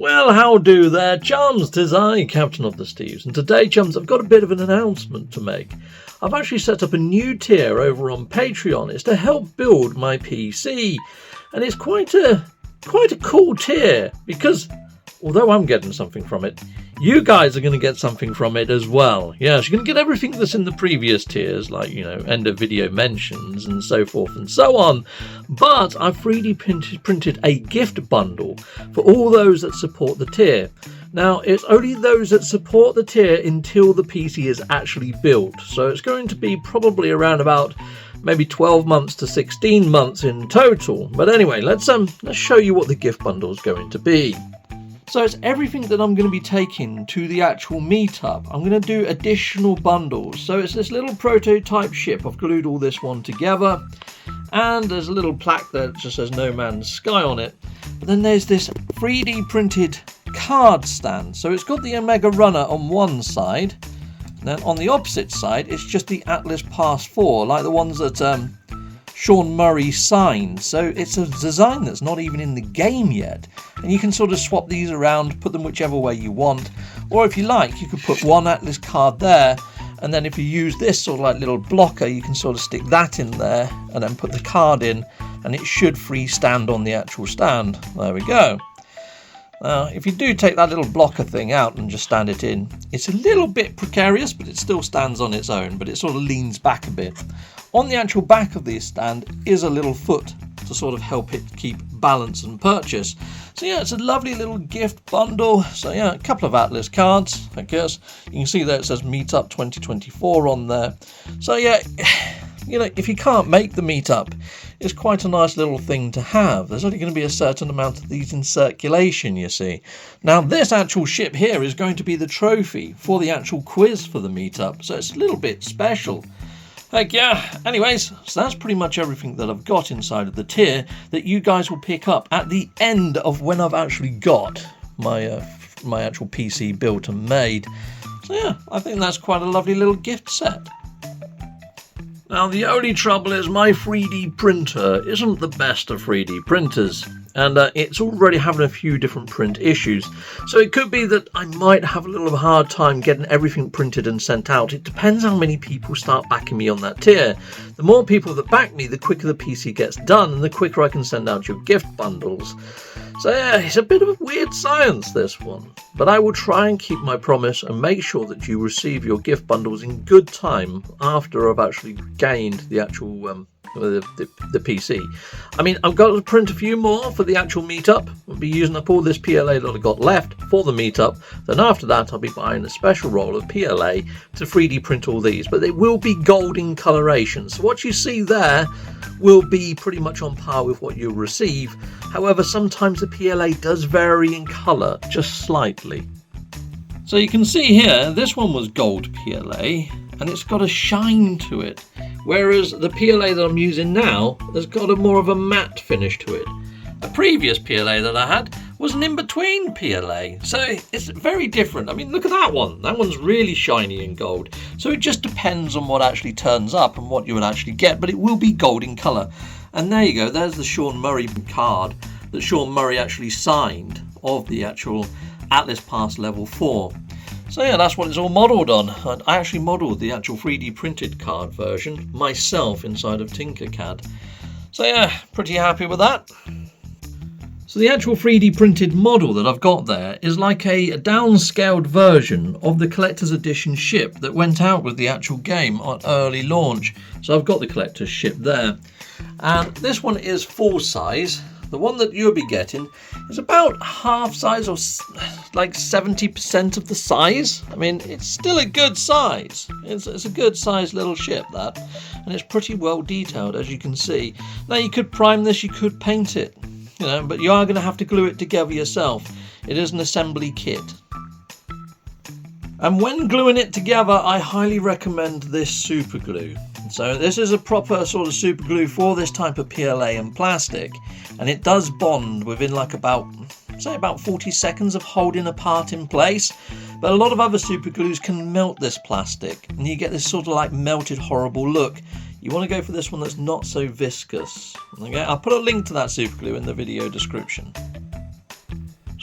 Well, how do there, chums? 'Tis I, Captain of the Steves, and today, chums, I've got a bit of an announcement to make. I've actually set up a new tier over on Patreon. It's to help build my PC, and it's quite a cool tier because although I'm getting something from it, you guys are going to get something from it as well. Yes, you're going to get everything that's in the previous tiers, like, end of video mentions and so forth and so on. But I've 3D printed a gift bundle for all those that support the tier. Now, it's only those that support the tier until the PC is actually built. So it's going to be probably around about maybe 12 months to 16 months in total. But anyway, let's show you what the gift bundle is going to be. So it's everything that I'm going to be taking to the actual meetup. I'm going to do additional bundles. So it's this little prototype ship. I've glued all this one together. And there's a little plaque that just says No Man's Sky on it. But then there's this 3D printed card stand. So it's got the Omega Runner on one side. And then on the opposite side, it's just the Atlas Pass 4, like the ones that Sean Murray signed. So it's a design that's not even in the game yet, and you can sort of swap these around, put them whichever way you want, or if you like you could put one Atlas card there, and then if you use this sort of like little blocker, you can sort of stick that in there and then put the card in, and it should freestand on the actual stand. There we go. Now, if you do take that little blocker thing out and just stand it in, it's a little bit precarious, but it still stands on its own, but it sort of leans back a bit. On the actual back of this stand is a little foot to sort of help it keep balance and purchase. So yeah, it's a lovely little gift bundle. So yeah, a couple of Atlas cards, I guess. You can see there it says Meetup 2024 on there. So yeah, if you can't make the meetup, it's quite a nice little thing to have. There's only going to be a certain amount of these in circulation, you see. Now, this actual ship here is going to be the trophy for the actual quiz for the meetup, so it's a little bit special. Heck yeah. Anyways, so that's pretty much everything that I've got inside of the tier that you guys will pick up at the end of when I've actually got my actual PC built and made. So yeah, I think that's quite a lovely little gift set. Now, the only trouble is my 3D printer isn't the best of 3D printers, and it's already having a few different print issues. So it could be that I might have a little hard time getting everything printed and sent out. It depends how many people start backing me on that tier. The more people that back me, the quicker the PC gets done, and the quicker I can send out your gift bundles. So yeah, it's a bit of a weird science, this one. But I will try and keep my promise and make sure that you receive your gift bundles in good time after I've actually gained the actual the PC. I mean, I've got to print a few more for the actual meetup. I'll be using up all this PLA that I've got left for the meetup. Then after that, I'll be buying a special roll of PLA to 3D print all these. But they will be golden coloration. So what you see there will be pretty much on par with what you'll receive. However, sometimes the PLA does vary in colour, just slightly. So you can see here, this one was gold PLA, and it's got a shine to it. Whereas the PLA that I'm using now has got a more of a matte finish to it. A previous PLA that I had was an in-between PLA, so it's very different. I mean, look at that one. That one's really shiny and gold. So it just depends on what actually turns up and what you will actually get, but it will be gold in colour. And there you go, there's the Sean Murray card that Sean Murray actually signed of the actual Atlas Pass Level 4. So yeah, that's what it's all modelled on. I actually modelled the actual 3D printed card version myself inside of Tinkercad. So yeah, pretty happy with that. So the actual 3D printed model that I've got there is like a downscaled version of the collector's edition ship that went out with the actual game on early launch. So I've got the collector's ship there. And this one is full size. The one that you'll be getting is about half size, or like 70% of the size. I mean, it's still a good size. It's a good sized little ship, that. And it's pretty well detailed, as you can see. Now, you could prime this, you could paint it, but you are going to have to glue it together yourself. It is an assembly kit. And when gluing it together, I highly recommend this super glue. So this is a proper sort of super glue for this type of PLA and plastic, and it does bond within like about 40 seconds of holding a part in place. But a lot of other super glues can melt this plastic, and you get this sort of like melted horrible look. You want to go for this one that's not so viscous. Okay, I'll put a link to that super glue in the video description.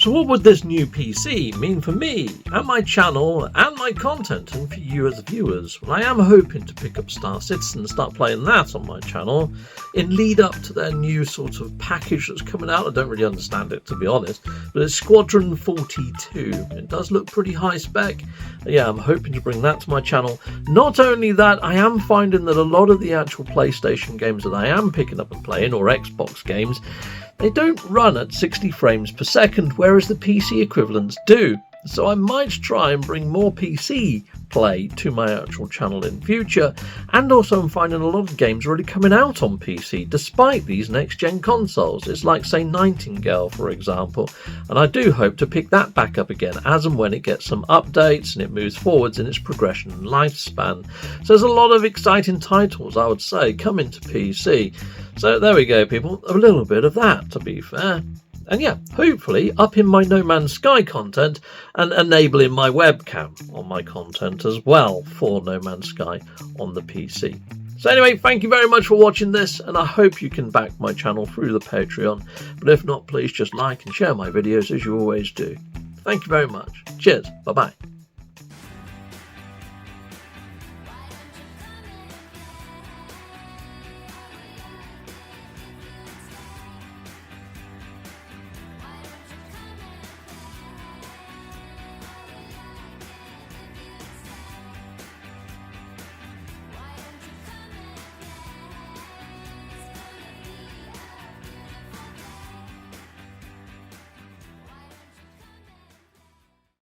So what would this new PC mean for me and my channel and my content and for you as viewers? Well, I am hoping to pick up Star Citizen and start playing that on my channel in lead up to their new sort of package that's coming out. I don't really understand it, to be honest, but it's Squadron 42. It does look pretty high spec. Yeah, I'm hoping to bring that to my channel. Not only that, I am finding that a lot of the actual PlayStation games that I am picking up and playing, or Xbox games, they don't run at 60 frames per second, whereas the PC equivalents do. So I might try and bring more PC play to my actual channel in future, and also I'm finding a lot of games already coming out on PC despite these next gen consoles. It's like, say, Nightingale, for example, and I do hope to pick that back up again as and when it gets some updates and it moves forwards in its progression and lifespan. So there's a lot of exciting titles, I would say, coming to PC. So there we go, people, a little bit of that, to be fair. And yeah, hopefully upping my No Man's Sky content and enabling my webcam on my content as well for No Man's Sky on the PC. So anyway, thank you very much for watching this, and I hope you can back my channel through the Patreon. But if not, please just like and share my videos as you always do. Thank you very much. Cheers. Bye-bye.